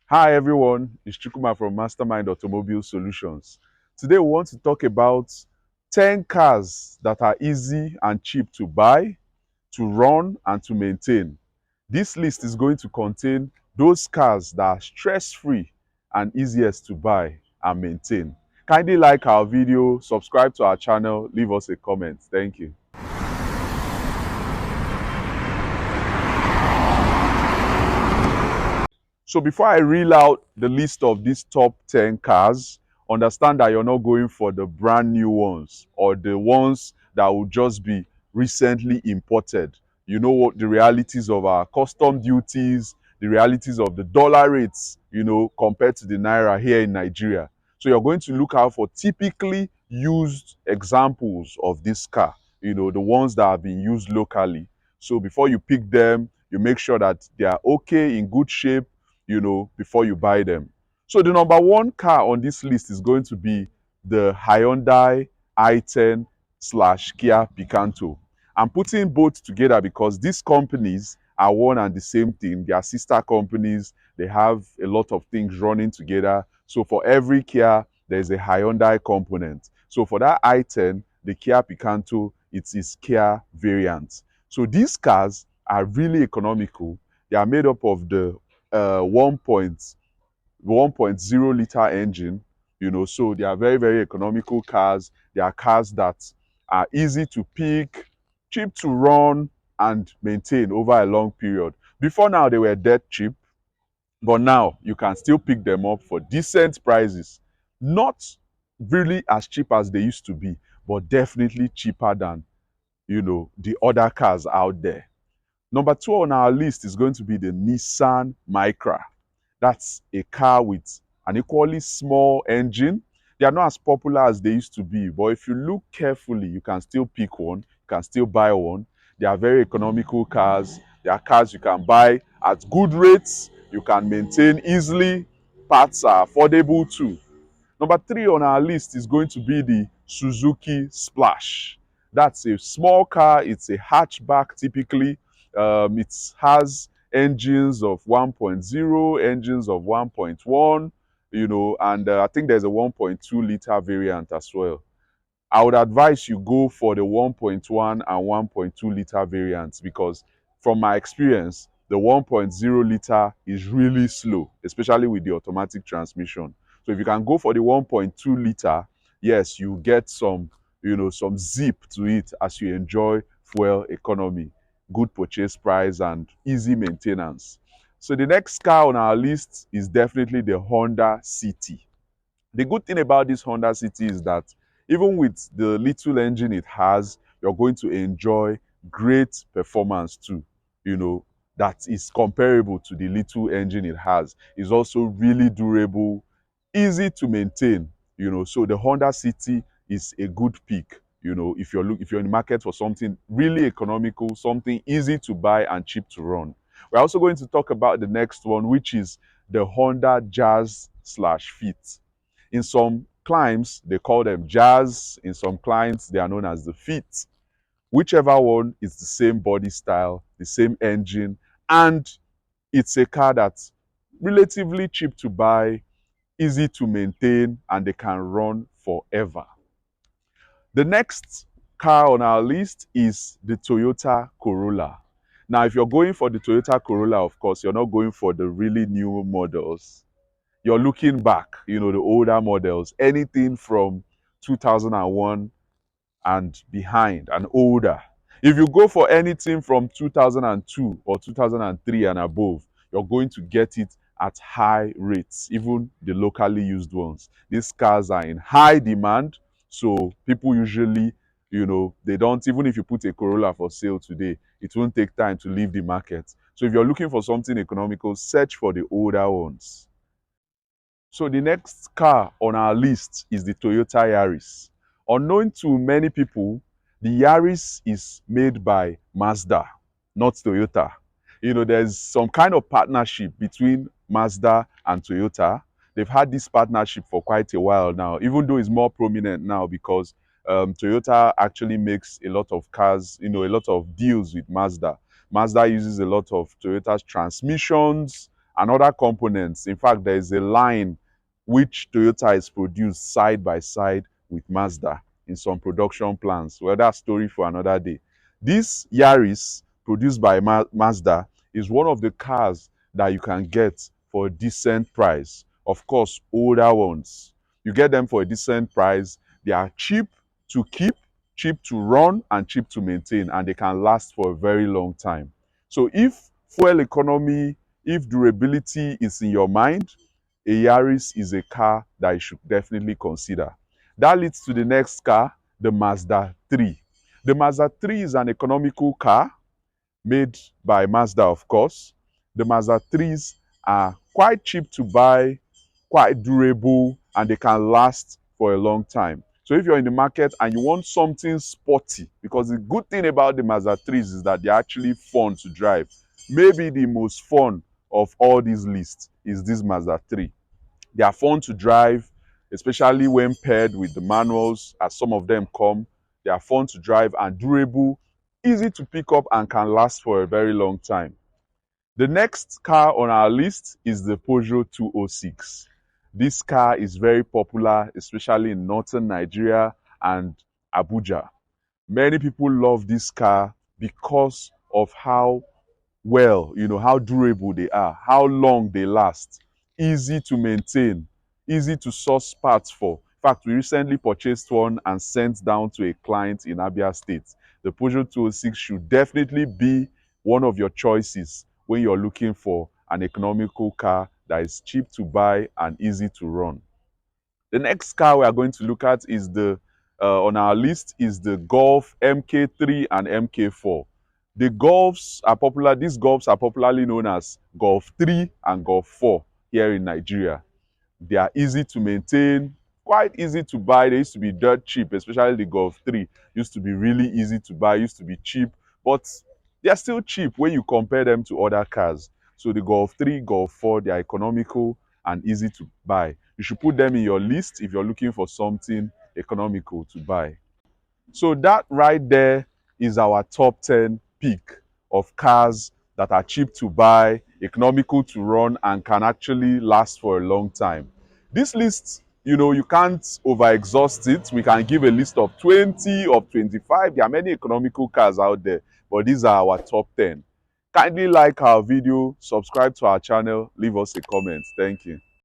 Hi everyone, it's Chukuma from Mastermind Automobile Solutions. Today we want to talk about 10 cars that are easy and cheap to buy, to run, and to maintain. This list is going to contain those cars that are stress-free and easiest to buy and maintain. Kindly like our video, subscribe to our channel, leave us a comment. Thank you. So before I reel out the list of these top 10 cars, understand that you're not going for the brand new ones or the ones that will just be recently imported. You know what the realities of our custom duties, the realities of the dollar rates, compared to the naira here in Nigeria. So you're going to look out for typically used examples of this car, the ones that have been used locally. So before you pick them, you make sure that they are okay, in good shape, before you buy them. So the number one car on this list is going to be the Hyundai i10 slash Kia Picanto. I'm putting both together because these companies are one and the same thing. They are sister companies. They have a lot of things running together. So for every Kia, there's a Hyundai component. So for that i10, the Kia Picanto, it's its Kia variant. So these cars are really economical. They are made up of the 1.0 liter engine, so they are very, very economical cars. They are cars that are easy to pick, cheap to run, and maintain over a long period. Before now, they were dead cheap, but now you can still pick them up for decent prices. Not really as cheap as they used to be, but definitely cheaper than, the other cars out there. Number two on our list is going to be the Nissan Micra. That's a car with an equally small engine. They are not as popular as they used to be, but if you look carefully, you can still pick one, you can still buy one. They are very economical cars. They are cars you can buy at good rates, you can maintain easily, parts are affordable too. Number three on our list is going to be the Suzuki Splash. That's a small car. It's a hatchback typically. It has engines of 1.0, engines of 1.1, and I think there's a 1.2 liter variant as well. I would advise you go for the 1.1 and 1.2 liter variants because from my experience, the 1.0 liter is really slow, especially with the automatic transmission. So if you can go for the 1.2 liter, yes, you get some zip to it as you enjoy fuel economy, good purchase price, and easy maintenance. So the next car on our list is definitely the Honda City. The good thing about this Honda City is that even with the little engine it has, you're going to enjoy great performance too. That is comparable to the little engine it has. It's also really durable, easy to maintain. So the Honda City is a good pick. If you're in the market for something really economical, something easy to buy and cheap to run. We're also going to talk about the next one, which is the Honda Jazz slash Fit. In some climes, they call them Jazz. In some clients, they are known as the Fit. Whichever one is the same body style, the same engine, and it's a car that's relatively cheap to buy, easy to maintain, and they can run forever. The next car on our list is the Toyota Corolla. Now, if you're going for the Toyota Corolla, of course, you're not going for the really new models. You're looking back, the older models, anything from 2001 and behind and older. If you go for anything from 2002 or 2003 and above, you're going to get it at high rates, even the locally used ones. These cars are in high demand, so people usually, they don't, even if you put a Corolla for sale today, it won't take time to leave the market. So if you're looking for something economical, search for the older ones. So the next car on our list is the Toyota Yaris. Unknown to many people, the Yaris is made by Mazda, not Toyota. There's some kind of partnership between Mazda and Toyota. They've had this partnership for quite a while now, even though it's more prominent now because Toyota actually makes a lot of cars, a lot of deals with Mazda. Mazda uses a lot of Toyota's transmissions and other components. In fact, there is a line which Toyota is produced side by side with Mazda in some production plants. Well, that's story for another day. This Yaris, produced by Mazda, is one of the cars that you can get for a decent price. Of course, older ones. You get them for a decent price. They are cheap to keep, cheap to run, and cheap to maintain, and they can last for a very long time. So if fuel economy, if durability is in your mind, a Yaris is a car that you should definitely consider. That leads to the next car, the Mazda 3. The Mazda 3 is an economical car made by Mazda, of course. The Mazda 3s are quite cheap to buy, quite durable, and they can last for a long time. So if you're in the market and you want something sporty, because the good thing about the Mazda 3s is that they're actually fun to drive. Maybe the most fun of all these lists is this Mazda 3. They are fun to drive, especially when paired with the manuals, as some of them come. They are fun to drive and durable, easy to pick up, and can last for a very long time. The next car on our list is the Peugeot 206. This car is very popular, especially in northern Nigeria and Abuja. Many people love this car because of how well, how durable they are, how long they last, easy to maintain, easy to source parts for. In fact, we recently purchased one and sent down to a client in Abia State. The Peugeot 206 should definitely be one of your choices when you're looking for an economical car that is cheap to buy and easy to run. The next car we are going to look at is on our list is the Golf MK3 and MK4. The Golfs are popular. These Golfs are popularly known as Golf 3 and Golf 4 here in Nigeria. They are easy to maintain, quite easy to buy. They used to be dirt cheap, especially the Golf 3 used to be really easy to buy, used to be cheap, but they are still cheap when you compare them to other cars. So the Golf 3, Golf 4, they are economical and easy to buy. You should put them in your list if you're looking for something economical to buy. So that right there is our top 10 pick of cars that are cheap to buy, economical to run, and can actually last for a long time. This list, you can't over-exhaust it. We can give a list of 20, of 25. There are many economical cars out there, but these are our top 10. Kindly like our video, subscribe to our channel, leave us a comment. Thank you.